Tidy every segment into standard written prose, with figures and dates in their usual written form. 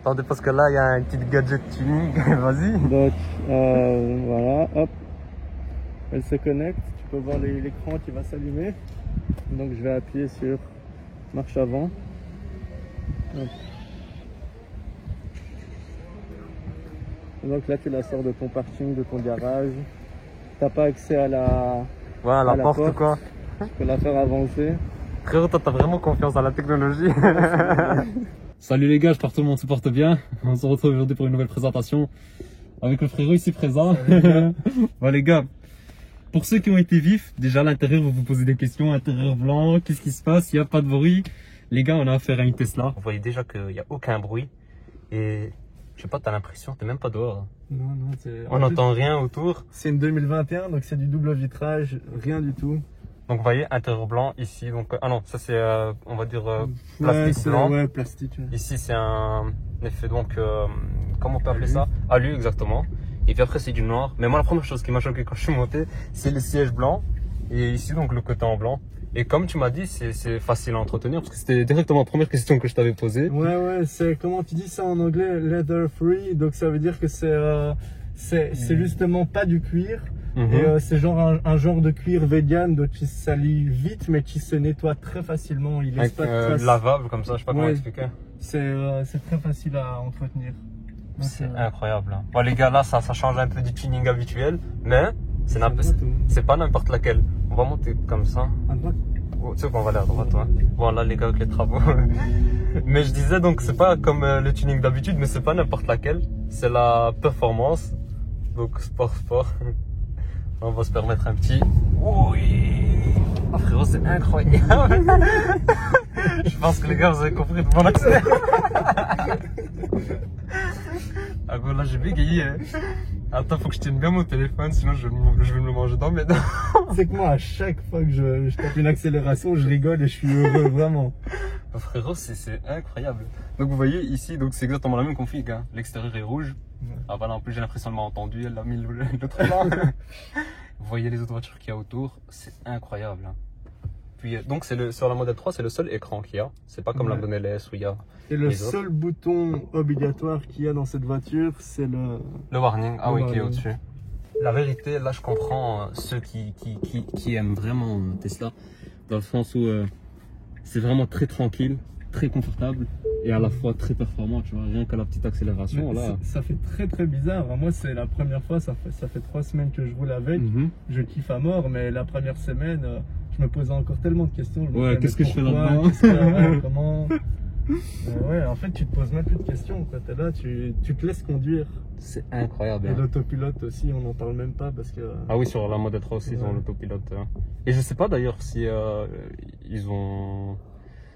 Attendez, parce que là, il y a un petit gadget tuning. Vas-y. Donc, voilà, hop. Elle se connecte. Tu peux voir l'écran qui va s'allumer. Donc, je vais appuyer sur marche avant. Hop. Donc là, tu la sors de ton parking, de ton garage. T'as pas accès à la, Voilà, la porte, quoi. Tu peux la faire avancer. Frérot, toi, t'as vraiment confiance dans la technologie. Salut les gars, j'espère que tout le monde se porte bien. On se retrouve aujourd'hui pour une nouvelle présentation avec le frérot ici présent. Bon les gars, pour ceux qui ont été vifs, déjà à l'intérieur vous vous posez des questions, intérieur blanc, qu'est-ce qui se passe, il n'y a pas de bruit. Les gars, on a affaire à une Tesla. Vous voyez déjà qu'il n'y a aucun bruit et je sais pas, t'as l'impression, t'es même pas dehors. Non, on n'entend rien autour. C'est une 2021, donc c'est du double vitrage, rien du tout. Donc vous voyez, intérieur blanc ici, donc ah non, ça c'est on va dire plastique blanc. Ouais, plastique. Ouais. Ici c'est un effet donc comment on peut appeler ça? Alu exactement. Et puis après c'est du noir. Mais moi la première chose qui m'a choqué quand je suis monté, c'est les sièges blancs et ici donc le côté en blanc. Et comme tu m'as dit, c'est facile à entretenir parce que c'était directement la première question que je t'avais posée. Ouais, c'est comment tu dis ça en anglais, leather free. Donc ça veut dire que c'est justement pas du cuir. Et c'est genre un genre de cuir vegan donc qui se salit vite mais qui se nettoie très facilement. Il laisse pas de traces. Lavable comme ça, je sais pas comment expliquer. C'est très facile à entretenir. C'est incroyable. Hein. Bon les gars, là ça change un peu du tuning habituel, mais c'est pas n'importe laquelle. On va monter comme ça. À droite. Oh, tu sais qu'on va aller à droite, ouais. Bon là les gars avec les travaux. Mais je disais donc c'est pas comme le tuning d'habitude, mais c'est pas n'importe laquelle. C'est la performance. Donc sport. On va se permettre un petit. Oui. Oh frérot, c'est incroyable. Je pense que les gars, vous avez compris de mon accent. Ah bon, là j'ai bégayé. Hein. Attends, faut que je tienne bien mon téléphone, sinon je vais me le manger dans mes dents. C'est que moi, à chaque fois que je tape une accélération, je rigole et je suis heureux, vraiment. Oh, frérot, c'est incroyable. Donc vous voyez ici, donc c'est exactement la même config. Hein. L'extérieur est rouge. Ah voilà, en plus j'ai l'impression de m'avoir entendu, elle a mis l'autre là. Vous voyez les autres voitures qu'il y a autour, c'est incroyable. Hein. Puis donc sur la Model 3, c'est le seul écran qu'il y a. C'est pas comme la Model S où il y a. Et le seul bouton obligatoire qu'il y a dans cette voiture, c'est le warning. Ah oui, qui est au-dessus. La vérité, là je comprends ceux qui aiment vraiment Tesla, dans le sens où c'est vraiment très tranquille, très confortable et à la fois très performant, tu vois, rien que la petite accélération là. Ça fait très bizarre. Moi c'est la première fois, ça fait 3 semaines que je roule avec, je kiffe à mort, mais la première semaine je me posais encore tellement de questions. Qu'est-ce que je fais là-dedans? Comment ouais, en fait tu te poses même plus de questions, quoi. T'es là, tu te laisses conduire. C'est incroyable. Et l'autopilote aussi, on n'en parle même pas parce que... Ah oui, sur la Model 3 aussi, ils ont l'autopilote. Et je sais pas d'ailleurs si ils ont...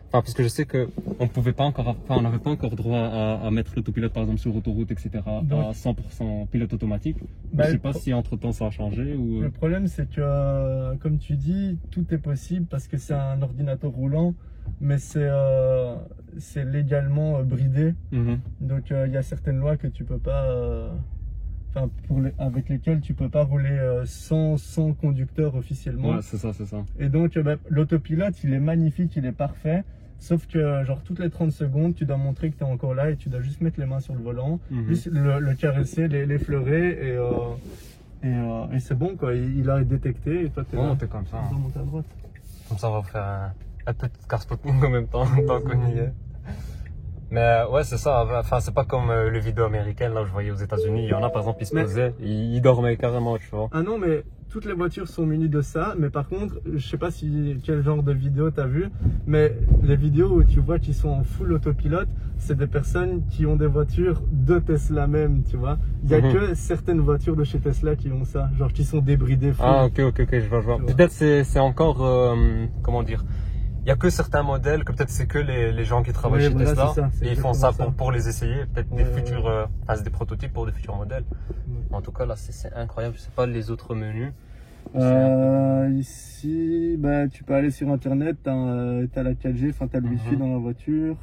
Enfin, parce que je sais qu'on pouvait pas encore, enfin, on n'avait pas encore droit à mettre l'autopilote par exemple sur autoroute, etc. Donc, à 100% pilote automatique. Je sais pas si entre temps ça a changé ou. Le problème c'est que, comme tu dis, tout est possible parce que c'est un ordinateur roulant, mais c'est légalement bridé. Donc il y a certaines lois que tu peux pas. Enfin, avec lesquelles tu peux pas rouler sans conducteur officiellement. Ouais, c'est ça. Et donc l'autopilote il est magnifique, il est parfait. Sauf que genre toutes les 30 secondes, tu dois montrer que tu es encore là et tu dois juste mettre les mains sur le volant, juste le caresser, l'effleurer et c'est bon quoi, il a détecté et toi tu es là. T'es comme ça. On monte à droite. Comme ça on va faire un petit car-spotting en même temps, tant qu'on y est. Mais ouais, c'est ça. Enfin, c'est pas comme les vidéos américaines là où je voyais aux États-Unis. Il y en a par exemple, ils se posaient, ils dormaient carrément, tu vois. Ah non, mais toutes les voitures sont munies de ça. Mais par contre, je sais pas quel genre de vidéo t'as vu, mais les vidéos où tu vois qu'ils sont en full autopilote, c'est des personnes qui ont des voitures de Tesla même, tu vois. Il y a que certaines voitures de chez Tesla qui ont ça, genre qui sont débridées. Full. Ah ok, je vois. Peut-être c'est encore comment dire. Il n'y a que certains modèles, que peut-être c'est que les gens qui travaillent chez Tesla et ils font ça pour les essayer, peut-être des futurs, enfin, des prototypes pour des futurs modèles. En tout cas là c'est incroyable, je sais pas les autres menus. Ici, tu peux aller sur internet, tu as la 4G, enfin tu as le Wi-Fi dans la voiture,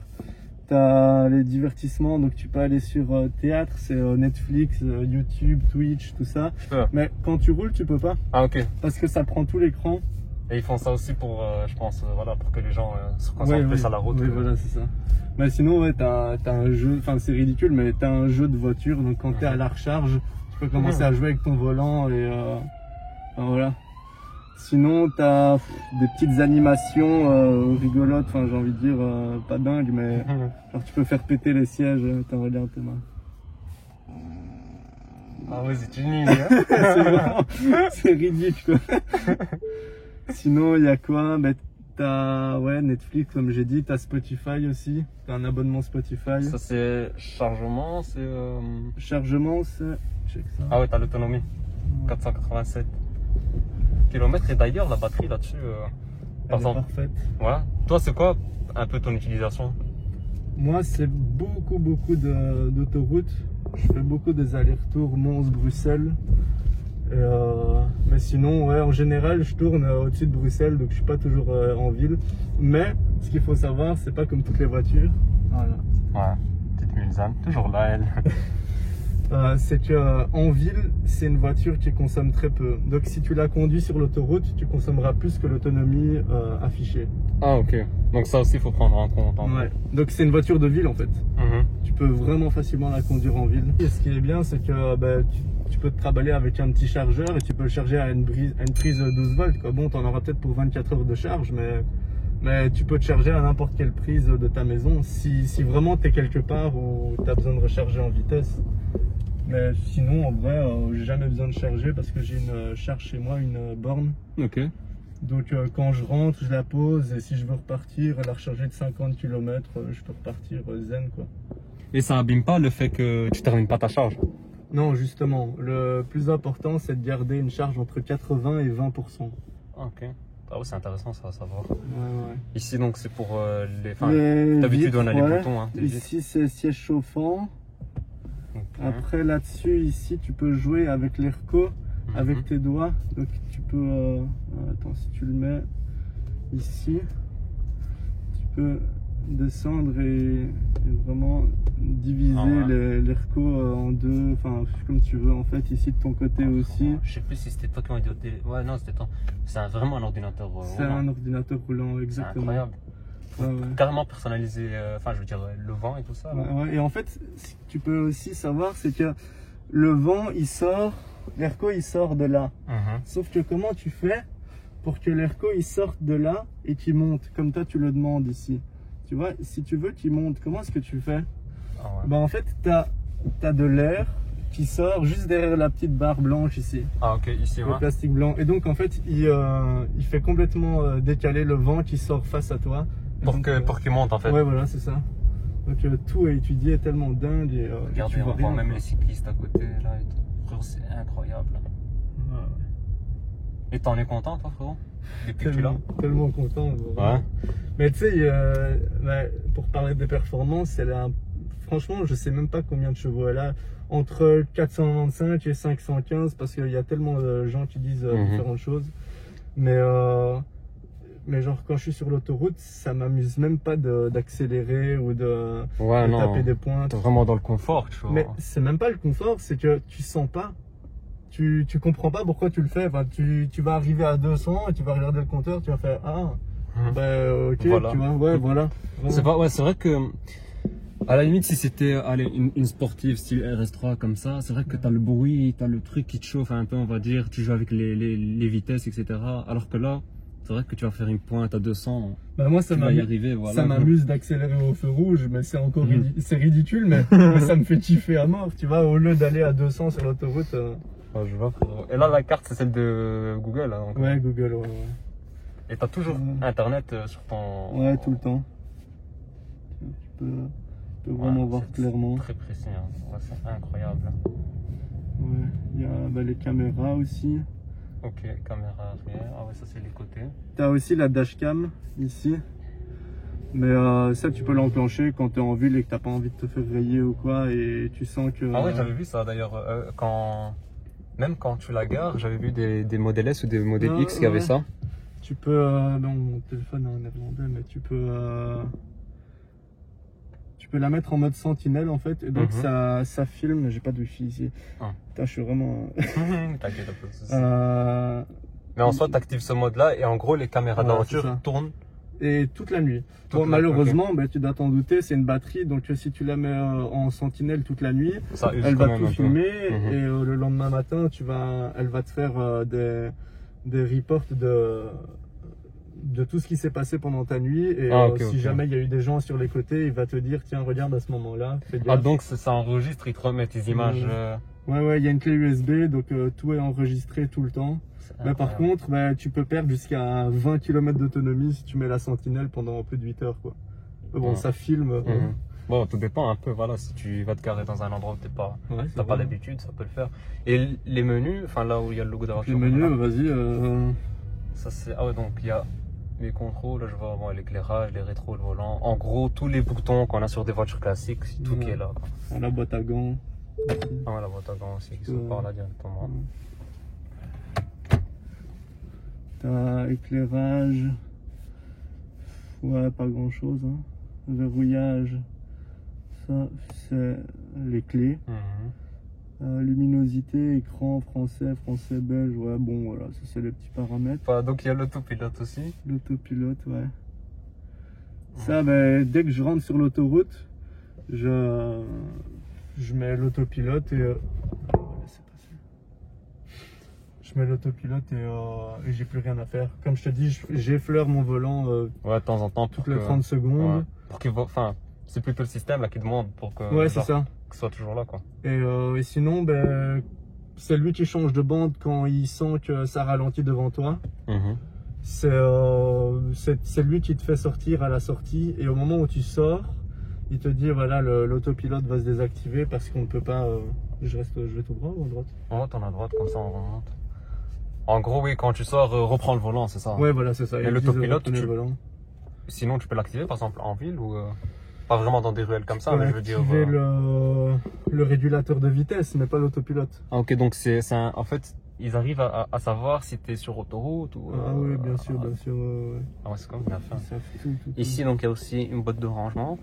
tu as les divertissements, donc tu peux aller sur théâtre, c'est Netflix, YouTube, Twitch, tout ça. Mais quand tu roules, tu peux pas. Ah ok. Parce que ça prend tout l'écran. Et ils font ça aussi pour, je pense, voilà, pour que les gens se Ouais, concentrent plus ouais. à la route. Oui, voilà, c'est ça. Mais sinon, ouais, t'as un jeu, enfin c'est ridicule, mais t'as un jeu de voiture, donc quand t'es à la recharge, tu peux commencer à jouer avec ton volant et enfin, voilà. Sinon, t'as des petites animations rigolotes, enfin j'ai envie de dire, pas dingue, mais genre tu peux faire péter les sièges, t'en regardes tes mains. Ah ouais, c'est tuning, hein. C'est vraiment, c'est ridicule quoi. Sinon, il y a quoi? Ben, t'as ouais, Netflix, comme j'ai dit, t'as Spotify aussi, t'as un abonnement Spotify. Ça c'est chargement, c'est... Chargement, c'est. Check ça. Ah ouais, t'as l'autonomie, 487 km. Et d'ailleurs, la batterie là-dessus, par Elle est exemple, parfaite. voilà. Toi, c'est quoi un peu ton utilisation? Moi, c'est beaucoup d'autoroutes. Je fais beaucoup des allers-retours Mons-Bruxelles. Mais sinon, ouais, en général, je tourne au-dessus de Bruxelles, donc je suis pas toujours en ville. Mais ce qu'il faut savoir, c'est pas comme toutes les voitures. Voilà. Ouais, petite Mulsanne, toujours là, elle. C'est que en ville, c'est une voiture qui consomme très peu. Donc si tu la conduis sur l'autoroute, tu consommeras plus que l'autonomie affichée. Ah ok, donc ça aussi il faut prendre en compte. Ouais. Donc c'est une voiture de ville en fait. Mhm. Tu peux vraiment facilement la conduire en ville. Et ce qui est bien, c'est que bah, tu peux te trimballer avec un petit chargeur et tu peux le charger à une prise 12 volts. Quoi. Bon, tu en auras peut-être pour 24 heures de charge, mais tu peux te charger à n'importe quelle prise de ta maison si vraiment tu es quelque part où tu as besoin de recharger en vitesse. Mais sinon, en vrai, j'ai jamais besoin de charger parce que j'ai une charge chez moi, une borne. Ok. Donc quand je rentre, je la pose et si je veux repartir, la recharger de 50 km, je peux repartir zen quoi. Et ça abîme pas le fait que tu termines pas ta charge? Non, justement, le plus important c'est de garder une charge entre 80 et 20%. Ok. Ah ouais, c'est intéressant ça à savoir. Ouais, ouais. Ici donc c'est pour les... Enfin, Les d'habitude on a les vitres, ouais. boutons. Hein, des vitres. Ici c'est siège chauffant. Ok. Après là-dessus, ici tu peux jouer avec l'AirCo, avec tes doigts. Donc tu peux... attends, si tu le mets ici, tu peux descendre et vraiment diviser l'AirCo en deux, enfin comme tu veux en fait, ici de ton côté aussi. Je sais plus si c'était toi qui m'as dit. Ouais, non, c'était toi. C'est vraiment un ordinateur. C'est un ordinateur roulant, C'est exactement. incroyable. Ouais, ouais. Carrément personnalisé, enfin je veux dire le vent et tout ça. Ouais, ouais. Et en fait, ce que tu peux aussi savoir, c'est que le vent il sort, l'AirCo il sort de là. Sauf que comment tu fais pour que l'AirCo il sorte de là et qu'il monte, comme toi tu le demandes ici. Tu vois, si tu veux qu'il monte, comment est-ce que tu fais? Ah ouais. Bah en fait, t'as de l'air qui sort juste derrière la petite barre blanche ici. Ah ok, ici Le ouais. plastique blanc. Et donc en fait, il fait complètement décaler le vent qui sort face à toi. Et Pour donc, qu'il monte en fait. ouais, voilà, c'est ça. Donc tout est étudié tellement dingue et Regardez, tu on vois voit rien, même quoi. les cyclistes à côté là et tout. Frérot, c'est incroyable. Ouais, ouais. Et t'en es content toi frérot? Depuis que tu l'as? Tellement content. Vraiment. Ouais. Mais tu sais, pour parler des performances, elle a franchement, je sais même pas combien de chevaux elle a. Entre 495 et 515, parce qu'il y a tellement de gens qui disent différentes choses. Mais genre, quand je suis sur l'autoroute, ça m'amuse même pas d'accélérer ou de taper des pointes. T'es vraiment dans le confort, tu vois. Mais c'est même pas le confort, c'est que tu sens pas. Tu comprends pas pourquoi tu le fais. Enfin, tu vas arriver à 200 et tu vas regarder le compteur, tu vas faire ok, Voilà. tu vois, ouais, voilà. C'est vrai que, à la limite, si c'était une sportive style RS3 comme ça, c'est vrai que t'as le bruit, t'as le truc qui te chauffe un peu, on va dire, tu joues avec les vitesses, etc. Alors que là, c'est vrai que tu vas faire une pointe à 200, Bah moi, ça tu vas y arriver, voilà. Ça m'amuse d'accélérer au feu rouge, mais c'est encore c'est ridicule, mais ça me fait kiffer à mort, tu vois, au lieu d'aller à 200 sur l'autoroute. Ah, je vois, frérot. Et là, la carte, c'est celle de Google. Hein, donc. Ouais, Google, ouais. Et t'as toujours Internet sur ton... Ouais, tout le temps. Tu peux vraiment voir clairement. Très précis, hein. Ouais, c'est incroyable. Ouais, il y a les caméras aussi. Ok, caméra arrière. Ah ouais, ça c'est les côtés. T'as aussi la dashcam ici. Mais ça, tu peux l'enclencher quand tu es en ville et que t'as pas envie de te faire rayer ou quoi. Et tu sens que... Ah ouais, j'avais vu ça d'ailleurs. Même quand tu la gares, j'avais vu des modèles S ou des modèles X qui avaient ça. Tu peux... non, mon téléphone est en néerlandais, mais tu peux la mettre en mode sentinelle en fait. Et donc ça filme. J'ai pas de wifi ici. Ah. Putain, je suis vraiment... T'inquiète, pas de soucis. Mais en soi, tu actives ce mode-là et en gros, les caméras de la Ouais, c'est voiture ça. tournent. Et toute la nuit. Toute Bon, la- malheureusement, tu dois t'en douter, c'est une batterie, donc si tu la mets en sentinelle toute la nuit, Ça use elle quand va même tout un peu. filmer Mhm. et le lendemain matin, elle va te faire des reports de tout ce qui s'est passé pendant ta nuit. Et Ah, ok, si ok. jamais il y a eu des gens sur les côtés, il va te dire, tiens, regarde à ce moment-là, fais Ah, gaffe. donc ça enregistre, il te remet tes images. Ouais, il y a une clé USB, donc tout est enregistré tout le temps. C'est Mais par incroyable. contre, tu peux perdre jusqu'à 20 km d'autonomie si tu mets la sentinelle pendant plus de 8 heures, quoi. Mais bon, Ouais. ça filme. Mhm. Bon, tout dépend un peu, voilà, si tu vas te garer dans un endroit où Ouais, t'as pas l'habitude, ça peut le faire. Et les menus, enfin là où il y a le logo de la voiture. Les menus, voilà, vas-y. ça c'est. Ah ouais, donc il y a les contrôles, je vois bon, l'éclairage, les rétros, le volant. En gros, tous les boutons qu'on a sur des voitures classiques, c'est tout Ouais. qui est là, quoi. La boîte à gants. Ah ouais, la boîte à gants aussi qui sont par là directement. T'as éclairage. Ouais, pas grand chose. Hein. Verrouillage. Ça, c'est les clés. Mhm. Luminosité, écran, français, belge. Ouais, bon, voilà, ça c'est les petits paramètres. Enfin, donc il y a l'autopilote aussi. L'autopilote, ouais. Ça, dès que je rentre sur l'autoroute, je mets l'autopilote et. Je mets l'autopilote et j'ai plus rien à faire. Comme je te dis, j'effleure mon volant Ouais, de temps en temps. toutes les 30 secondes. Ouais. Pour qu'il enfin, c'est plutôt le système là qui demande pour que. Ouais, c'est genre, ça. que ce soit toujours là, quoi. Et sinon, c'est lui qui change de bande quand il sent que ça ralentit devant toi. Mhm. C'est lui qui te fait sortir à la sortie. Et au moment où tu sors, il te dit voilà, l'autopilote va se désactiver parce qu'on ne peut pas. Je vais tout droit ou à droite? On remonte à droite, comme ça on remonte. En gros, oui, quand tu sors, reprends le volant, c'est ça. Ouais, voilà, c'est ça. Et Ils l'autopilote, disent, reprenez tu- le volant. Sinon, tu peux l'activer, par exemple, en ville ou pas vraiment dans des ruelles comme ça, mais je veux dire. Activer le régulateur de vitesse, mais pas l'autopilote. Ah, ok, donc en fait, ils arrivent à savoir si tu es sur autoroute ou. Ah oui, bien sûr, bien sûr. Ah ouais, c'est quand même bien fait. Ils savent tout. Ici, donc, il y a aussi une boîte de rangement.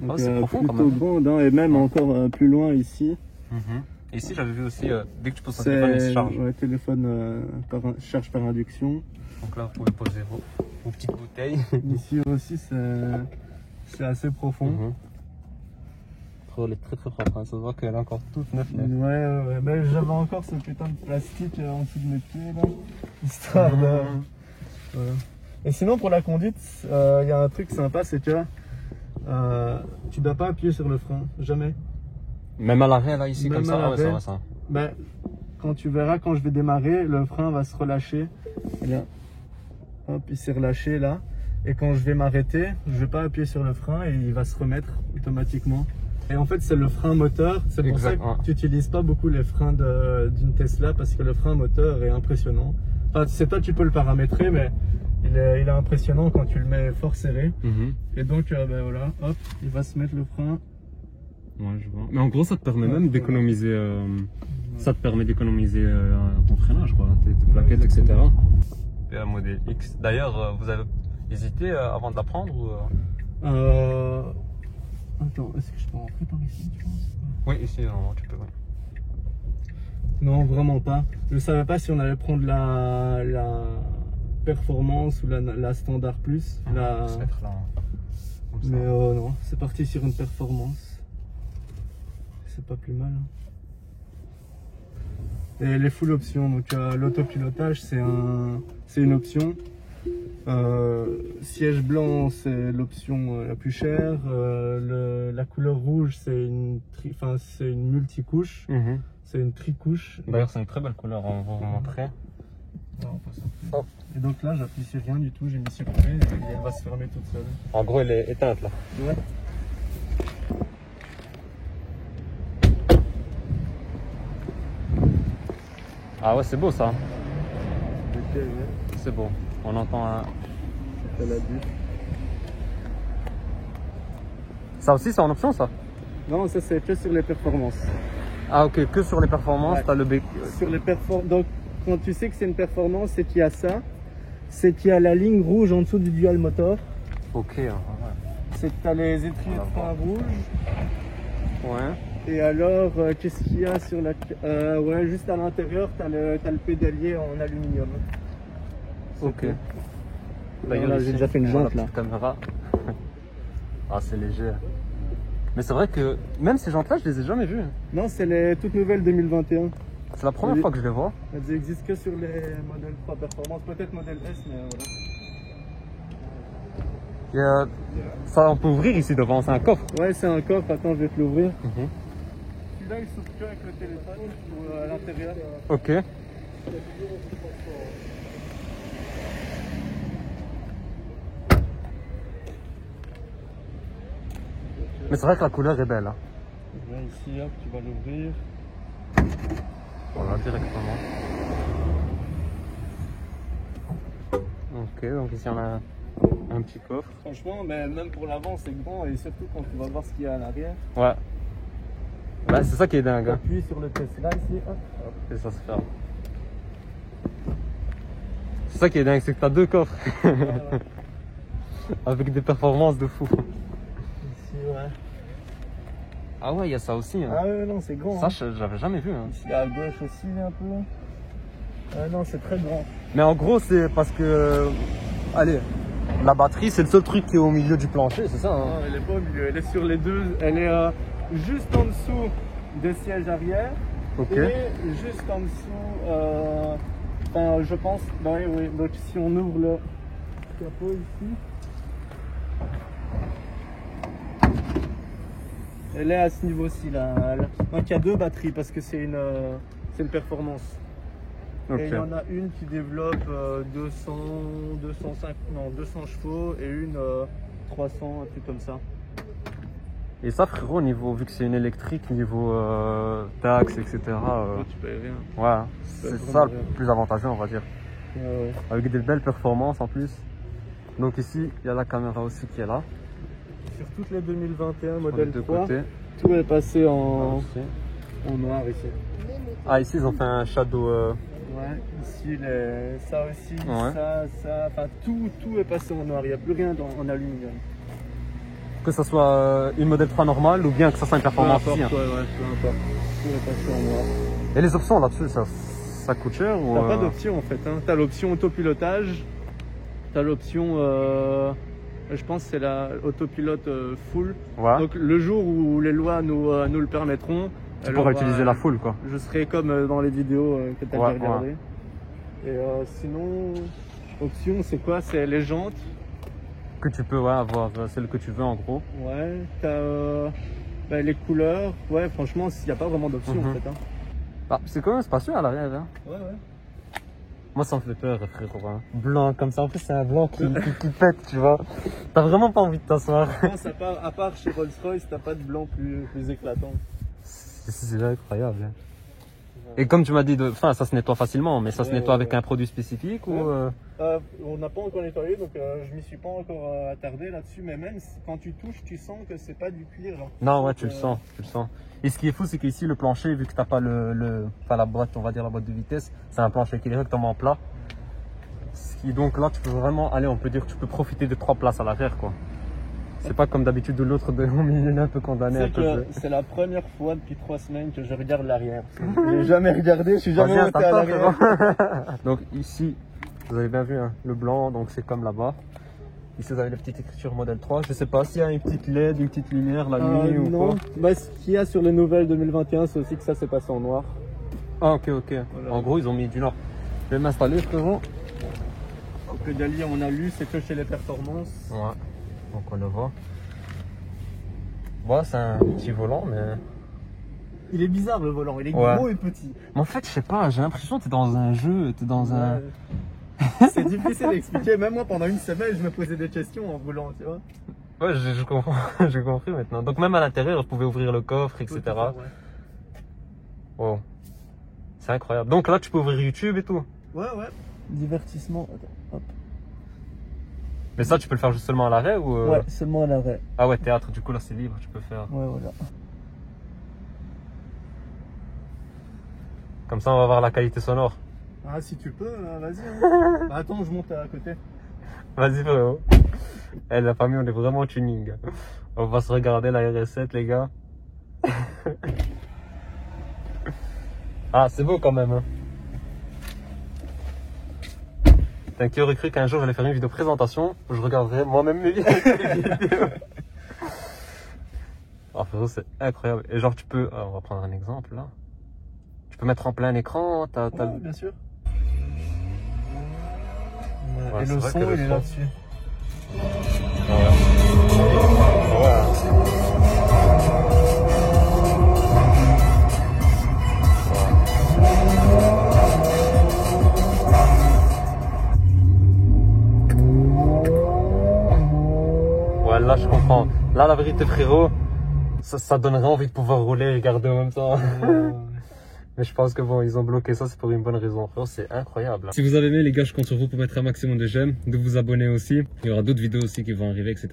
Donc, Ah, c'est profond, quand plutôt même. grande, hein, et même encore plus loin ici. Mhm. Et ici, j'avais vu aussi, dès que tu poses ton téléphone, il se C'est charge. ouais, téléphone charge par induction. Donc là, vous pouvez poser vos petites bouteilles. Ici aussi, c'est assez profond. Mhm. Elle est très très propre, hein. Ça se voit qu'elle est encore toute neuve. Ouais. Mais j'avais encore ce putain de plastique en dessous de mes pieds, là. Histoire de. Voilà. Et sinon, pour la conduite, il y a un truc sympa, c'est que tu dois pas appuyer sur le frein, jamais. Même à l'arrêt, là, ici, Même comme à ça. Ah ouais, c'est l'arrêt. vrai, ça. Ben, quand tu verras, quand je vais démarrer, le frein va se relâcher. Là. Hop, il s'est relâché là. Et quand je vais m'arrêter, je vais pas appuyer sur le frein et il va se remettre automatiquement. Et en fait, c'est le frein moteur. C'est pour ça Exact, ouais. que tu n'utilises pas beaucoup les freins d'une Tesla parce que le frein moteur est impressionnant. Enfin, c'est toi, tu peux le paramétrer, mais il est impressionnant quand tu le mets fort serré. Mhm. Et donc, voilà, hop, il va se mettre le frein. Ouais, je vois. Mais en gros, ça te permet Ouais, même d'économiser. Ça te permet d'économiser ton freinage, quoi, tes plaquettes, etc. Et un modèle X. D'ailleurs, vous avez hésité avant de la prendre ou Attends, est-ce que je peux rentrer par ici, tu penses? Oui, ici, non, tu peux. Ouais. Non, vraiment pas. Je savais pas si on allait prendre la performance ou la standard plus. On va se mettre là. Comme ça. Mais non, c'est parti sur une performance. C'est pas plus mal. Et les full options, donc l'autopilotage c'est une option. Siège blanc c'est l'option la plus chère. La couleur rouge c'est une multicouche, Mhm. c'est une tricouche. D'ailleurs, c'est une très belle couleur, on va vous montrer. Oh. Et donc là j'appuie sur rien du tout, j'ai mis sur play et elle va se fermer toute seule. En gros, elle est éteinte là. Ouais. Ah ouais, c'est beau ça. Ok, ouais. C'est beau. On entend un. C'est la bûche. Ça aussi, c'est en option ça? Non, ça c'est que sur les performances. Ah ok, que sur les performances, Ouais. t'as le bec. Sur les donc quand tu sais que c'est une performance, c'est qu'il y a ça, c'est qu'il y a la ligne rouge en dessous du dual motor, Ok, ouais. c'est que tu as les étriers de frein rouges, Ouais. Et alors, qu'est-ce qu'il y a sur la... ouais, juste à l'intérieur, t'as le pédalier en aluminium. Ok. Là, j'ai déjà fait une jante, là. Caméra. Ah, c'est léger. Mais c'est vrai que même ces jantes-là, je les ai jamais vues. Non, c'est les toutes nouvelles 2021. C'est la première fois que je les vois. Elles existent que sur les modèles 3 Performance, peut-être modèle S, mais voilà. Et ça, on peut ouvrir ici devant, c'est un coffre. Ouais, c'est un coffre, attends, je vais te l'ouvrir. Celui-là, il s'ouvre que avec le téléphone ou à l'intérieur. Ok. Mais c'est vrai que la couleur est belle. Hein. Viens ici, hop, tu vas l'ouvrir. Voilà, directement. Ok, donc ici on a un petit coffre. Franchement, mais même pour l'avant, c'est grand et surtout quand tu vas voir ce qu'il y a à l'arrière. Ouais. Bah, c'est ça qui est dingue. Hein. Appuie sur le Tesla ici, hop. Et ça se ferme. C'est ça qui est dingue, c'est que t'as deux coffres. Ouais. Avec des performances de fou. Ici, ouais. Ah ouais, il y a ça aussi. Hein. Ah ouais, non, c'est grand. Ça, Hein. j'avais jamais vu. Hein. Ici à gauche aussi, un peu. Non, c'est très grand. Mais en gros, c'est parce que... Allez, la batterie, c'est le seul truc qui est au milieu du plancher, c'est ça hein. Non, elle est pas au milieu, elle est sur les deux. Elle est juste en dessous des sièges arrière. Ok. Et juste en dessous, enfin, je pense, oui, oui. Donc si on ouvre le capot ici, elle est à ce niveau-ci là. Donc il y a deux batteries parce que c'est une performance. Ok. Et il y en a une qui développe 200 chevaux et une 300, un truc comme ça. Et ça, frérot, niveau, vu que c'est une électrique, niveau taxes, etc. Tu payes rien. Ouais, c'est ça le plus avantageux, on va dire. Ouais. Avec des belles performances en plus. Donc ici, il y a la caméra aussi qui est là. Sur toutes les 2021 Sur modèle les deux 3, côtés. tout est passé en Ici. noir ici. Ah, ici, ils ont fait un shadow. Ouais, ici, ça aussi, Ouais. ça, enfin tout est passé en noir, il n'y a plus rien en aluminium. Que ça soit une modèle 3 normale ou bien que ça soit une performance Peu aussi. importe, Hein. ouais, peu importe. Tout est passé en noir. Et les options là-dessus, ça coûte cher ou T'as pas d'option en fait, hein. T'as l'option autopilotage, t'as l'option, je pense que c'est la autopilote full. Ouais. Donc le jour où les lois nous le permettront, Tu pourras utiliser la full quoi. Je serai comme dans les vidéos que tu as Ouais, regardées. Et sinon, option, c'est quoi? C'est les jantes. Que tu peux avoir celle que tu veux en gros. Ouais, t'as les couleurs. Ouais, franchement, il n'y a pas vraiment d'option en fait. Hein. Ah, c'est quand même spacieux à l'arrière. Hein. Ouais, ouais. Moi, ça me fait peur, frérot. Hein. Blanc comme ça. En plus, c'est un blanc qui pète, tu vois. T'as vraiment pas envie de t'asseoir. À part chez Rolls-Royce, t'as pas de blanc plus éclatant. C'est incroyable. Hein. Et comme tu m'as dit, ça se nettoie facilement, mais ça se nettoie avec un produit spécifique ou On n'a pas encore nettoyé, donc je m'y suis pas encore attardé là-dessus. Mais même quand tu touches, tu sens que c'est pas du cuir. Genre, non, ouais, tu le sens. Et ce qui est fou, c'est qu'ici, le plancher, vu que t'as pas la boîte, on va dire la boîte de vitesse, c'est un plancher qui est directement plat. Ce qui donc là, tu peux vraiment, allez, on peut dire que tu peux profiter de 3 places à l'arrière, quoi. C'est pas comme d'habitude de l'autre au milieu un peu condamné à cause de... C'est la première fois depuis 3 semaines que je regarde l'arrière. J'ai jamais regardé, je suis jamais monté à l'arrière. Donc ici, vous avez bien vu hein, le blanc, donc c'est comme là-bas. Ici vous avez la petite écriture modèle 3. Je sais pas s'il y a une petite LED, une petite lumière la nuit ou non. quoi. Bah, ce qu'il y a sur les nouvelles 2021, c'est aussi que ça s'est passé en noir. Ah ok. Voilà. En gros ils ont mis du noir. Je vais m'installer frérot. Le pédalier on a lu, c'est que chez les performances. Ouais. Donc on le voit. Bon, c'est un petit volant, mais... Il est bizarre le volant, il est ouais. gros et petit. Mais en fait, je sais pas, j'ai l'impression que t'es dans un jeu, t'es dans un... C'est difficile d'expliquer, même moi pendant une semaine, je me posais des questions en roulant, tu vois. Ouais, je comprends, j'ai compris maintenant. Donc même à l'intérieur, je pouvais ouvrir le coffre, etc. Ouais. Wow. C'est incroyable. Donc là, tu peux ouvrir YouTube et tout. Ouais. Divertissement, attends, hop. Mais ça, tu peux le faire juste seulement à l'arrêt ou... Ouais, seulement à l'arrêt. Ah ouais, théâtre, du coup là c'est libre, tu peux faire. Ouais, voilà. Comme ça, on va voir la qualité sonore. Ah, si tu peux, vas-y. Hein. Bah, attends, je monte à côté. Vas-y frérot. Eh, la famille, on est vraiment tuning. On va se regarder la RS7 les gars. Ah, c'est beau quand même. Hein. Putain, qui aurait cru qu'un jour j'allais faire une vidéo présentation où je regarderais moi-même mes vidéos. Ah, frérot, c'est incroyable. Et genre, tu peux. On va prendre un exemple là. Tu peux mettre en plein écran. Ouais, bien sûr. Ouais, et c'est le vrai son, que le il est son- là-dessus. Ouais, là je comprends. Là, la vérité, frérot, ça donnerait envie de pouvoir rouler et regarder en même temps. Mais je pense que bon, ils ont bloqué ça, c'est pour une bonne raison. Frérot, c'est incroyable. Si vous avez aimé, les gars, je compte sur vous pour mettre un maximum de j'aime, de vous abonner aussi. Il y aura d'autres vidéos aussi qui vont arriver, etc.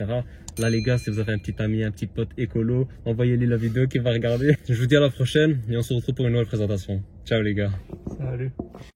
Là, les gars, si vous avez un petit ami, un petit pote écolo, envoyez-lui la vidéo qu'il va regarder. Je vous dis à la prochaine et on se retrouve pour une nouvelle présentation. Ciao, les gars. Salut.